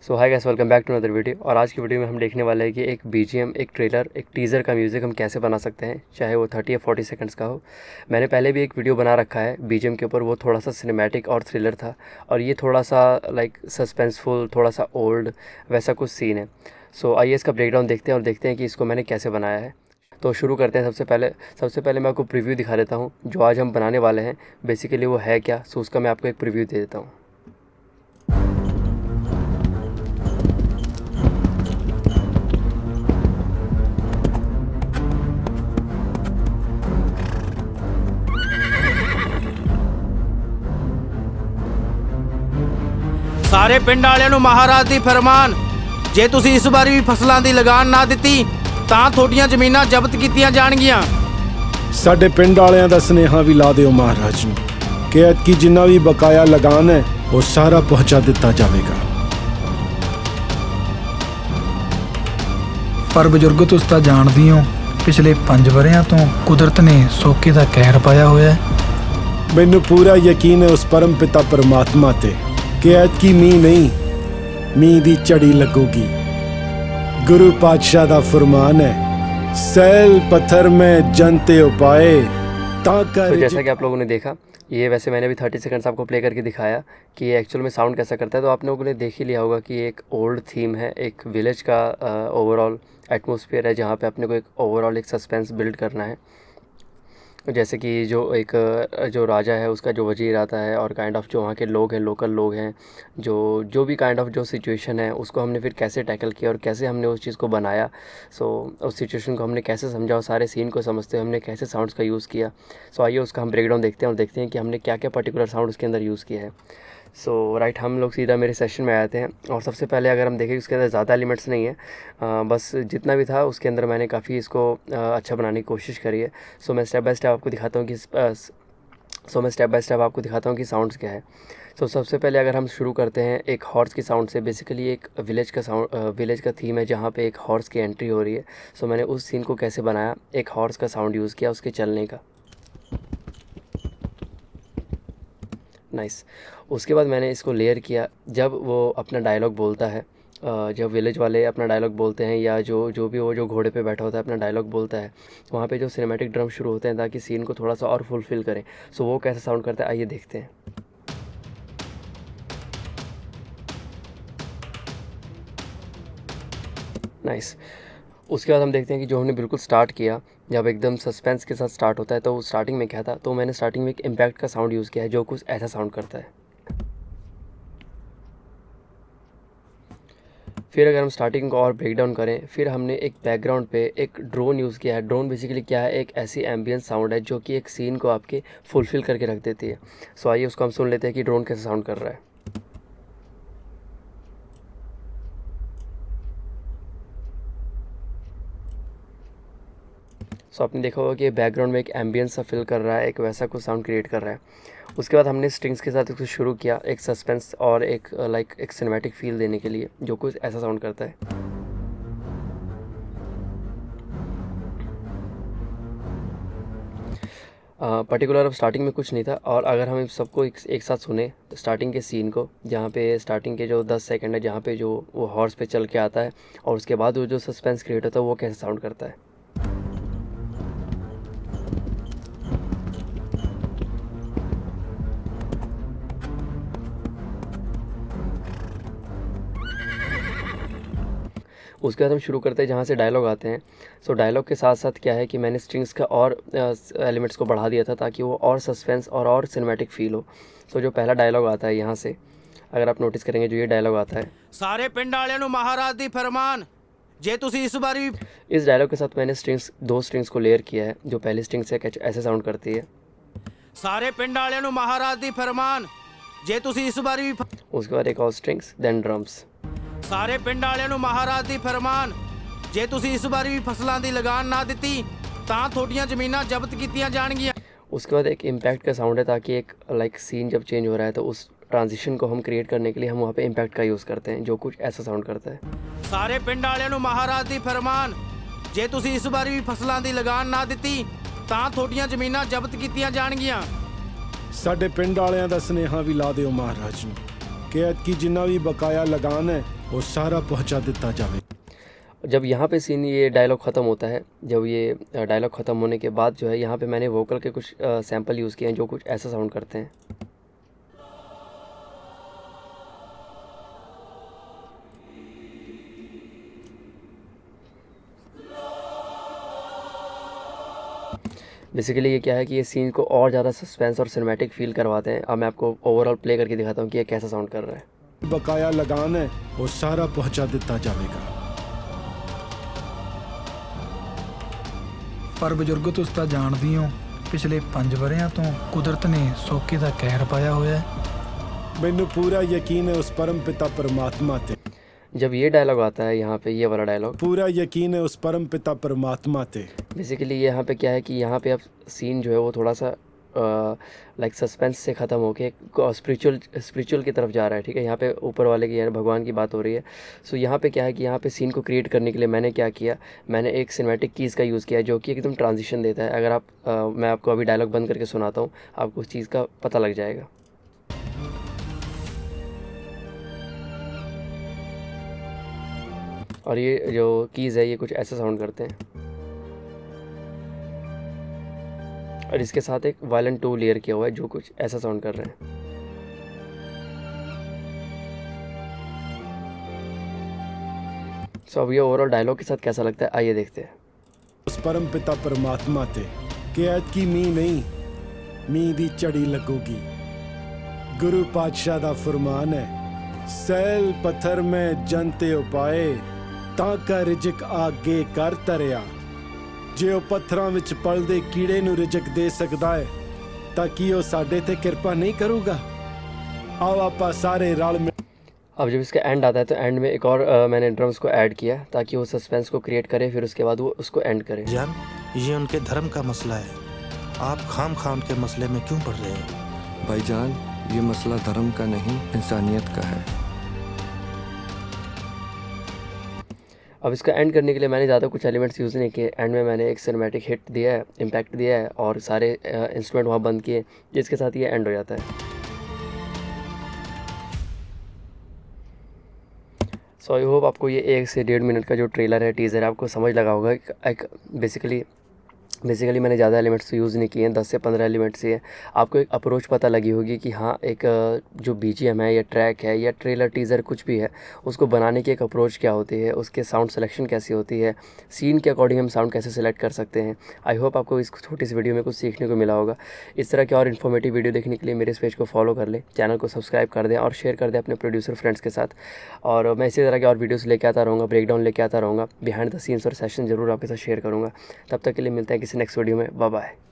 So hi guys, welcome back to another video. और आज की वीडियो में हम देखने वाले हैं कि एक बीजीएम, एक ट्रेलर, एक टीज़र का म्यूज़िक हम कैसे बना सकते हैं, चाहे वो 30 या 40 सेकंड्स का हो। मैंने पहले भी एक वीडियो बना रखा है बीजीएम के ऊपर, वो थोड़ा सा सिनेमैटिक और थ्रिलर था, और ये थोड़ा सा लाइक सस्पेंसफुल, थोड़ा सा ओल्ड वैसा कुछ सीन है। सो आइए इसका ब्रेकडाउन देखते हैं और देखते हैं कि इसको मैंने कैसे बनाया है। तो शुरू करते हैं। सबसे पहले मैं आपको प्रीव्यू दिखा देता हूँ जो आज हम बनाने वाले हैं, बेसिकली वो है क्या। सो उसका मैं आपको एक प्रीव्यू दे देता हूँ। ਸਾਰੇ ਪਿੰਡ ਵਾਲਿਆਂ ਨੂੰ ਮਹਾਰਾਜ ਦੀ ਫਰਮਾਨ, ਜੇ ਤੁਸੀਂ ਇਸ ਵਾਰੀ ਵੀ ਫਸਲਾਂ ਦੀ ਲਗਾਨ ਨਾ ਦਿੱਤੀ ਤਾਂ ਤੁਹਾਡੀਆਂ ਜ਼ਮੀਨਾਂ ਜ਼ਬਤ ਕੀਤੀਆਂ ਜਾਣਗੀਆਂ। ਸਾਡੇ ਪਿੰਡ ਵਾਲਿਆਂ ਦਾ ਸੁਨੇਹਾ ਵੀ ਲਾ ਦਿਓ ਮਹਾਰਾਜ ਨੂੰ ਕਿ ਐਤਕੀ ਜਿੰਨਾ ਵੀ ਬਕਾਇਆ ਲਗਾਨ ਹੈ ਉਹ ਸਾਰਾ ਪਹੁੰਚਾ ਦਿੱਤਾ ਜਾਵੇਗਾ। ਪਰ ਬਜ਼ੁਰਗ ਤੁਸੀਂ ਤਾਂ ਜਾਣਦੇ ਹੋ, ਪਿਛਲੇ 5 ਵਰ੍ਹਿਆਂ ਤੋਂ ਕੁਦਰਤ ਨੇ ਸੋਕੇ ਦਾ ਕਹਿਰ ਪਾਇਆ ਹੋਇਆ ਹੈ। ਮੈਨੂੰ ਪੂਰਾ ਯਕੀਨ ਹੈ ਉਸ ਪਰਮ ਪਿਤਾ ਪਰਮਾਤਮਾ ਤੇ ਕਿ ਐਤਕੀ ਮੀਂਹ ਨਹੀਂ, ਮੀਂਹ ਦੀ ਝੜੀ ਲੱਗੂਗੀ। ਗੁਰੂ ਪਾਤਸ਼ਾਹ ਦਾ ਫਰਮਾਨ ਹੈ, सैल पत्थर में जनते उपाए तो जैसा कि आप लोगों ने देखा, ये वैसे मैंने भी 30 सेकंड्स आपको प्ले करके दिखाया कि ये एक्चुअल में साउंड कैसा करता है। तो आप लोगों ने देख ही लिया होगा कि एक ओल्ड थीम है, एक विलेज का ओवरऑल एटमॉस्फेयर है, जहाँ पे अपने को एक ओवरऑल एक सस्पेंस बिल्ड करना है। जैसे कि जो राजा है उसका जो वजीर आता है, और काइंड ऑफ जो वहाँ के लोग हैं, लोकल लोग हैं, जो भी काइंड ऑफ जो सिचुएशन है उसको हमने फिर कैसे टैकल किया और कैसे हमने उस चीज़ को बनाया। उस सिचुएशन को हमने कैसे समझा और सारे सीन को समझते हुए हमने कैसे साउंड्स का यूज़ किया। आइए उसका हम ब्रेकडाउन देखते हैं और देखते हैं कि हमने क्या क्या पर्टिकुलर साउंड उसके अंदर यूज़ किया है। राइट, हम लोग सीधा मेरे सेशन में आते हैं। और सबसे पहले अगर हम देखें, उसके अंदर ज़्यादा एलिमेंट्स नहीं है, बस जितना भी था उसके अंदर मैंने काफ़ी इसको अच्छा बनाने की कोशिश करी है। मैं स्टेप बाय स्टेप आपको दिखाता हूँ कि साउंड्स क्या है। सबसे पहले अगर हम शुरू करते हैं एक हॉर्स की साउंड से। बेसिकली एक विलेज का थीम है जहाँ पे एक हॉर्स की एंट्री हो रही है। मैंने उस सीन को कैसे बनाया, एक हॉर्स का साउंड यूज़ किया उसके चलने का। नाइस। उसके बाद मैंने इसको लेयर किया जब वो अपना डायलॉग बोलता है, जब विलेज वाले अपना डायलॉग बोलते हैं, या जो भी वो जो घोड़े पे बैठा होता है अपना डायलॉग बोलता है, वहाँ पे जो सिनेमैटिक ड्रम शुरू होते हैं ताकि सीन को थोड़ा सा और फुलफ़िल करें। वो कैसे साउंड करता है, आइए देखते हैं। नाइस। उसके बाद हम देखते हैं कि जो हमने बिल्कुल स्टार्ट किया, जब एकदम सस्पेंस के साथ स्टार्ट होता है, तो स्टार्टिंग में क्या था, तो मैंने स्टार्टिंग में एक इम्पैक्ट का साउंड यूज़ किया है जो कुछ ऐसा साउंड करता है। फिर अगर हम स्टार्टिंग को और ब्रेक डाउन करें, फिर हमने एक बैकग्राउंड पे एक ड्रोन यूज़ किया है। ड्रोन बेसिकली क्या है, एक ऐसी एम्बियंस साउंड है जो कि एक सीन को आपके फुलफ़िल करके रख देती है। आइए उसको हम सुन लेते हैं कि ड्रोन कैसे साउंड कर रहा है। आपने देखा होगा कि बैकग्राउंड में एक एम्बियंस सा फिल कर रहा है, एक वैसा कुछ साउंड क्रिएट कर रहा है। उसके बाद हमने स्ट्रिंग्स के साथ इसको शुरू किया, एक सस्पेंस और एक एक सिनेमैटिक फील देने के लिए, जो कुछ ऐसा साउंड करता है। पर्टिकुलर अब स्टार्टिंग में कुछ नहीं था, और अगर हम सबको एक साथ सुने स्टार्टिंग के सीन को, जहाँ पे स्टार्टिंग के जो 10 सेकंड है, जहाँ पे जो वो हॉर्स पे चल के आता है, और उसके बाद वो जो सस्पेंस क्रिएट होता है, वो कैसे साउंड करता है। उसके बाद हम शुरू करते हैं जहाँ से डायलॉग आते हैं। डायलॉग के साथ साथ क्या है कि मैंने स्ट्रिंग्स का और एलिमेंट्स को बढ़ा दिया था ताकि वो और सस्पेंस और सिनेमैटिक फील हो। जो पहला डायलॉग आता है यहाँ से, अगर आप नोटिस करेंगे, जो ये डायलॉग आता है, ਸਾਰੇ ਪਿੰਡ ਵਾਲਿਆਂ ਨੂੰ ਮਹਾਰਾਜ ਦੀ ਫਰਮਾਨ, ਜੇ ਤੁਸੀਂ ਇਸ ਵਾਰੀ इस डायलॉग के साथ मैंने दो स्ट्रिंग्स को लेयर किया है। जो पहली स्ट्रिंग से ऐसे साउंड करती है, ਸਾਰੇ ਪਿੰਡ ਵਾਲਿਆਂ ਨੂੰ ਮਹਾਰਾਜ ਦੀ ਫਰਮਾਨ, ਜੇ ਤੁਸੀਂ ਇਸ ਵਾਰੀ उसके बाद एक और स्ट्रिंग्स, देन ड्रम्स। ਸਾਰੇ ਪਿੰਡ ਵਾਲਿਆਂ ਨੂੰ ਮਹਾਰਾਜ ਦੀ ਫਰਮਾਨ, ਜੇ ਤੁਸੀਂ ਇਸ ਵਾਰੀ ਵੀ ਫਸਲਾਂ ਦੀ ਲਗਾਨ ਨਾ ਦਿੱਤੀ ਤਾਂ ਤੁਹਾਡੀਆਂ ਜ਼ਮੀਨਾਂ ਜ਼ਬਤ ਕੀਤੀਆਂ ਜਾਣਗੀਆਂ। उसके बाद एक इम्पैक्ट का साउंड है, ताकि एक सीन जब चेंज हो रहा है तो उस ट्रांजिशन को हम क्रिएट करने के लिए हम वहाँ पे इम्पैक्ट का यूज़ करते हैं, जो कुछ ऐसा साउंड करता है। ਸਾਰੇ ਪਿੰਡ ਵਾਲਿਆਂ ਨੂੰ ਮਹਾਰਾਜ ਦੀ ਫਰਮਾਨ, ਜੇ ਤੁਸੀਂ ਇਸ ਵਾਰੀ ਵੀ ਫਸਲਾਂ ਦੀ ਲਗਾਨ ਨਾ ਦਿੱਤੀ ਤਾਂ ਤੁਹਾਡੀਆਂ ਜ਼ਮੀਨਾਂ ਜ਼ਬਤ ਕੀਤੀਆਂ ਜਾਣਗੀਆਂ। ਸਾਡੇ ਪਿੰਡ ਵਾਲਿਆਂ ਦਾ ਸੁਨੇਹਾ ਵੀ ਲਾ ਦਿਓ ਮਹਾਰਾਜ ਨੂੰ ਕਿ ਐਤਕੀ ਜਿੰਨਾ ਵੀ ਬਕਾਇਆ ਲਗਾਨ ਹੈ ਉਹ ਸਾਰਾ ਪਹੁੰਚਾ ਦਿੱਤਾ ਜਾਵੇ। जब यहाँ पे सीन ये डायलॉग ख़त्म होता है, जब ये डायलॉग ख़त्म होने के बाद जो है यहाँ पे मैंने वोकल के कुछ सैंपल यूज़ किए हैं जो कुछ ऐसा साउंड करते हैं। बेसिकली ये क्या है कि ये सीन को और ज़्यादा सस्पेंस और सिनेमैटिक फील करवाते हैं। अब मैं आपको ओवरऑल प्ले करके दिखाता हूँ कि ये कैसा साउंड कर रहा है। ਬਕਾਇਆ ਲਗਾਨ ਹੈ ਉਹ ਸਾਰਾ ਪਹੁੰਚਾ ਦਿੱਤਾ ਜਾਵੇਗਾ। ਪਰ ਬਜ਼ੁਰਗੋ ਤੁਸੀਂ ਤਾਂ ਜਾਣਦੇ ਹੋ ਪਿਛਲੇ 5 ਵਰ੍ਹਿਆਂ ਤੋਂ ਕੁਦਰਤ ਨੇ ਸੋਕੇ ਦਾ ਕਹਿਰ ਪਾਇਆ ਹੋਇਆ ਹੈ। ਮੈਨੂੰ ਪੂਰਾ ਯਕੀਨ ਹੈ ਉਸ ਪਰਮ ਪਿਤਾ परमात्मा ਤੇ। जब ये डायलॉग आता है यहाँ पे, ये वाला डायलॉग, पूरा यकीन है उस परम पिता परमात्मा ते। बेसिकली यहाँ पे क्या है कि यहाँ पे अब सीन जो है वो थोड़ा सा लाइक सस्पेंस से ख़त्म होके स्पिरिचुअल की तरफ जा रहा है। ठीक है, यहाँ पे ऊपर वाले की यानी भगवान की बात हो रही है। सो यहाँ पे क्या है कि यहाँ पे सीन को क्रिएट करने के लिए मैंने क्या किया, मैंने एक सिनेमैटिक कीज़ का यूज़ किया जो कि एकदम ट्रांजिशन देता है। अगर आप मैं आपको अभी डायलॉग बंद करके सुनाता हूँ, आपको उस चीज़ का पता लग जाएगा। और ये जो कीज़ है ये कुछ ऐसा साउंड करते हैं और इसके साथ एक वायलेंट 2 लेयर किया हुआ है जो कुछ ऐसा साउंड कर रहे हैं। सो अब ये ओवरऑल डायलॉग के साथ कैसा लगता है आइए देखते हैं। उस परम पिता परमात्मा ते कि ऐतकी मींह नहीं मींह दी झड़ी लगूगी। गुरु पातशाह दा फरमान है सैल पत्थर में जनते उपाए ਤਾਂ ਕਰ ਰਿਜਕ ਆਗੇ ਕਰ ਤਰਿਆ। ਜੇ ਉਹ ਪੱਥਰਾਂ ਵਿੱਚ ਪਲਦੇ ਕੀੜੇ ਨੂੰ ਰਿਜਕ ਦੇ ਸਕਦਾ ਹੈ ਤਾਂ ਕੀ ਉਹ ਸਾਡੇ ਤੇ ਕਿਰਪਾ नहीं करूँगा। आओ ਆਪਾਂ ਸਾਰੇ रल मिल। अब जब इसका एंड आता है तो एंड में एक और मैंने ड्रम्स को ऐड किया ताकि वो सस्पेंस को क्रिएट करे, फिर उसके बाद वो उसको एंड करे। जान, ये उनके धर्म का मसला है, आप खाम खा उनके मसले में क्यों पड़ रहे हो? भाईजान, ये मसला धर्म का नहीं इंसानियत का है। अब इसका एंड करने के लिए मैंने ज़्यादा कुछ एलिमेंट्स यूज़ नहीं किए। एंड में मैंने एक सिनेमैटिक हिट दिया है, इम्पैक्ट दिया है और सारे इंस्ट्रूमेंट वहाँ बंद किए, जिसके साथ ये एंड हो जाता है। सो आई होप आपको ये 1 से 1.5 मिनट का जो ट्रेलर है, टीज़र है, आपको समझ लगा होगा। एक बेसिकली मैंने ज़्यादा एलिमेंट्स यूज़ नहीं किए हैं, 10 से 15 एलिमेंट्स ही हैं। आपको एक अप्रोच पता लगी होगी कि हाँ एक जो BGM है या ट्रैक है या ट्रेलर टीज़र कुछ भी है, उसको बनाने की एक अप्रोच क्या होती है, उसके साउंड सिलेक्शन कैसी होती है, सीन के अकॉर्डिंग हम साउंड कैसे सेलेक्ट कर सकते हैं। आई होप आपको इस छोटी सी वीडियो में कुछ सीखने को मिला होगा। इस तरह की और इन्फॉर्मेटिव वीडियो देखने के लिए मेरे इस पेज को फॉलो कर लें, चैनल को सब्सक्राइब कर दें और शेयर कर दें अपने प्रोड्यूसर फ्रेंड्स के साथ। और मैं इसी तरह के और वीडियोज़ लेके आता रहूँगा, ब्रेकडाउन लेके आता रहूँगा, बिहाइंड द सीन्स और सेशन ज़रूर आपके साथ शेयर करूँगा। तब तक के लिए मिलते हैं किसी नेक्स्ट वीडियो में। Bye bye.